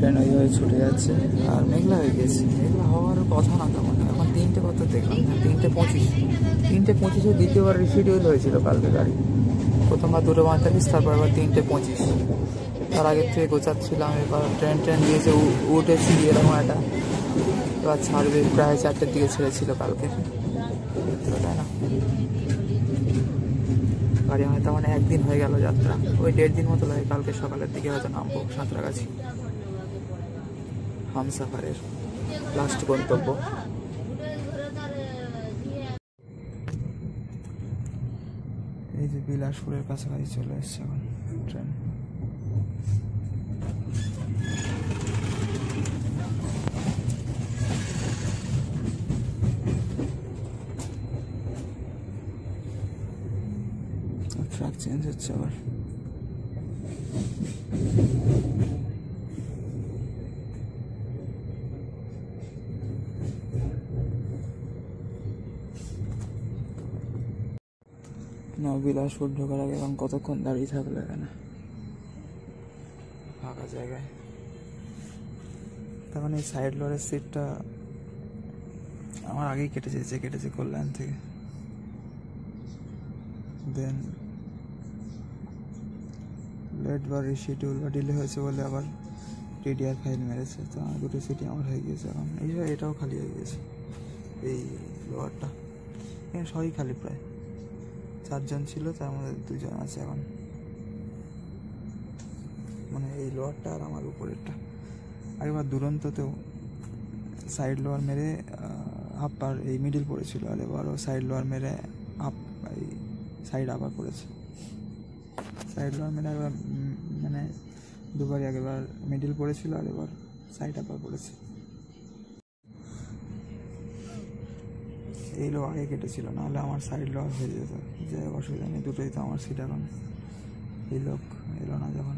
Train ওইভাবে ছুটে যাচ্ছে আর মেঘলা হয়ে গেছে। মেঘলা হওয়ার কথা না তেমন। এখন 3টে কত দেখলাম, 3:25। 3:25 দ্বিতীয়বার রিশিডিউল হয়েছিল কালকে গাড়ি। প্রথমবার 2:45, তারপর আবার 3:25। তার আগের থেকে গোছাচ্ছিলাম। এবার ট্রেন দিয়েছে, উঠেছি এরকম একটা। এবার ছাড়বে প্রায় 4টের দিকে ছেড়েছিল কালকে, তাই না? গাড়ি হয়তো মানে একদিন হয়ে গেল যাত্রা, ওই 1.5 দিন মতো লাগে। কালকে সকালের দিকে হয়তো নামবো সাঁতরাগাছি। হামসাফারের লাস্ট গন্তব্য। এই যে বিলাসপুরের কাছাকাছি চলে এসছে এখন ট্রেন। ট্র্যাক চেঞ্জ হচ্ছে আবার। না, বিলাসপুর ঢোকার আগে এখন কতক্ষণ দাঁড়িয়ে থাকলো এখানে ফাঁকা জায়গায়। তখন এই সাইড লোয়ারের সিটটা আমার আগেই কেটেছে কল্যাণ থেকে। দেন লেট বা রিশিডিউল বা ডিলে হয়েছে বলে আবার টিডিআর ফাইল মেরেছে। তো আমার 2টো সিটই আমার হয়ে গিয়েছে এখন। এটাও খালি হয়ে গেছে, এই লোয়ারটা। এখানে সবই খালি, প্রায় 4 জন ছিল, তার মধ্যে 2 জন আছে এখন। মানে এই লোয়ারটা আর আমার উপরেরটা। আগেবার দুরন্ততেও সাইড লোয়ার মেরে হাফ পার এই মিডিল পড়েছিল, আর এবারও সাইড লোয়ার মেরে হাফ এই সাইড আবার পড়েছে। সাইড লোয়ার মেরে একবার মানে দুবারই, আগেবার মিডিল পড়েছিল আর এবার সাইড আবার পড়েছে। এই লোক আগে কেটেছিল, নাহলে আমার সাইড লোয়ার হয়ে যেত। যে অসুবিধা নেই, দুটোই তো আমার সিট এখন। এই লোক এলো না যখন।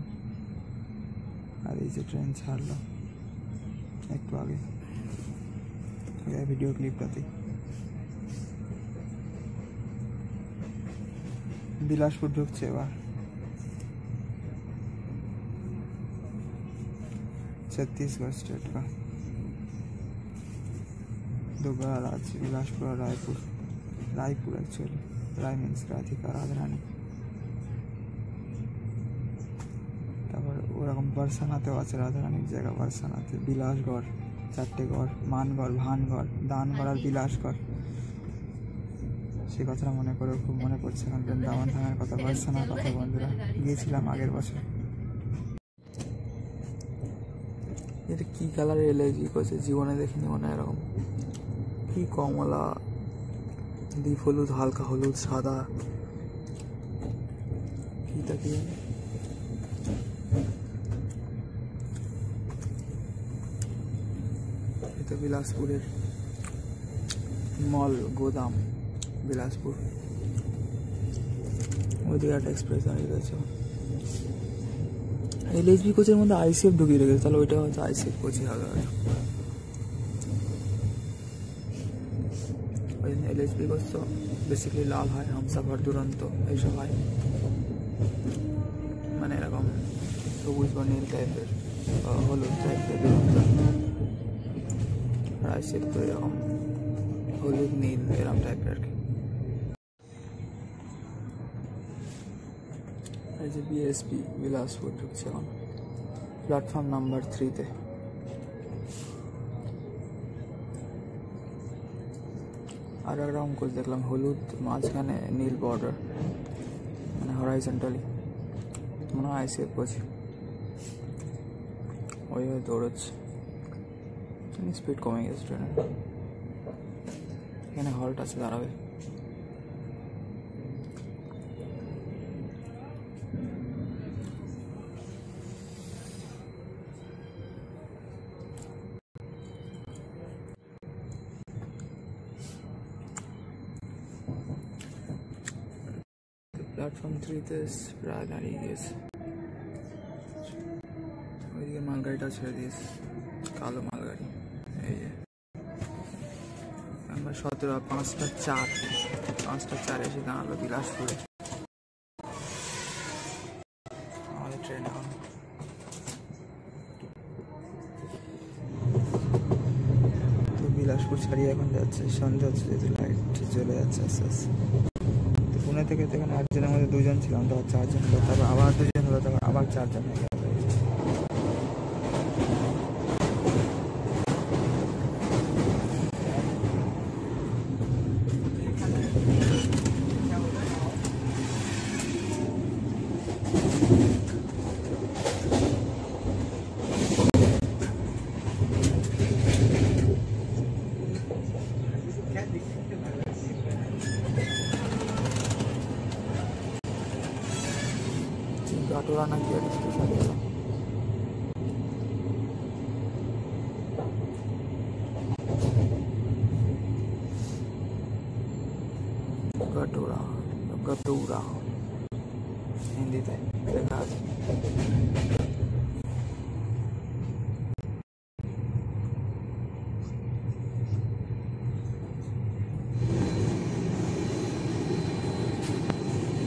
আর এই যে ট্রেন ছাড়লো একটু আগে, ভিডিও ক্লিপটাতেই। বিলাসপুর ঢুকছে এবার। छत्तीसगढ़ स्टेट का दोबारा राज्य बिलासपुर और रायपुर एक्चुअली राय मीन्स राधिका राधारानी। তারপর ওরকম বারসানাতেও আছে রাধারানীর জায়গা। বারসানাতে বিলাসগড়, 4টে গড়, মানগড়, ভানগড়, দানগড় আর বিলাসগড়। সেই কথাটা মনে করে খুব মনে পড়ছে এখন বৃন্দাবন ধামের কথা, বারসানার কথা। বন্ধুরা, গিয়েছিলাম আগের বছর। এটা কি কালারের এলআইজি করছে, জীবনে দেখিনি মনে হয় এরকম। কি কমলা, ডিপ হলুদ, হালকা হলুদ, সাদা, কি তা কি জানি। এটা বিলাসপুরের মল গোদাম বিলাসপুর। ওইদিকে একটা এক্সপ্রেস দাঁড়িয়ে রয়েছে। এলএসবি কোচের মধ্যে আইসিএফ ঢুকিয়ে রেখেছে, তাহলে ওইটা হচ্ছে আইসিএফ কোচই হবে। ওই জন্য এলএসবি কোচ তো বেসিক্যালি লাল হয়, হামসাফার, দুরন্ত এইসব হয়, মানে এরকম সবুজ বা নীল টাইপের, হলুদ টাইপের দুরন্ত। আর আইসিএফ তো এরকম হলুদ নীল এরকম টাইপের আর কি। এই যে বিএসপি বিলাসপুর ঢুকছে এখন প্ল্যাটফর্ম নাম্বার 3-তে। আর একরকম কোচ দেখলাম, হলুদ মাঝখানে নীল বর্ডার, মানে হরাইজন্টালি। মনে হয় আইসিএফ কোচ। ওইভাবে দৌড়চ্ছে, স্পিড কমে গেছে ট্রেনের। এখানে হল্ট আছে, দাঁড়াবে। প্ল্যাটফর্ম 3-তে প্রায় দাঁড়িয়ে গিয়েছে। ওইদিকে মালগাড়িটা ছেড়ে দিয়েছে, কালো মালগাড়ি। এই যে আমরা 17 5:04 এসে দাঁড়ালো বিলাসপুরে। আমাদের ট্রেন এখন হচ্ছে, সন্ধ্যা হচ্ছে, যেহেতু লাইট জ্বলে যাচ্ছে আস্তে আস্তে। তো পুনে থেকে এখানে 8জনের মধ্যে 2জন ছিলাম, তারপর 4জন হলো, তারপর আবার 2জন হলো, তারপর আবার 4জন হয়ে গেল। গাটোরা নাকি আর স্পেশাল এলাম। গাটোরা গাটোরা হিন্দিতে লেখা আছে।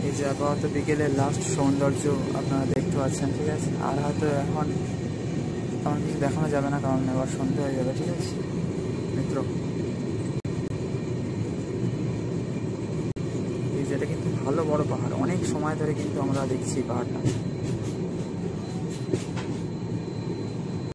এই যে আপাতত বিকেলের লাস্ট সৌন্দর্য আপনারা দেখতে পাচ্ছেন, ঠিক আছে। আর হয়তো এখন তেমন কিছু দেখানো যাবে না, কারণ এবার সন্ধ্যা হয়ে যাবে, ঠিক আছে মিত্র। এই যেটা কিন্তু ভালো বড় পাহাড়, অনেক সময় ধরে কিন্তু আমরা দেখছি পাহাড়টা।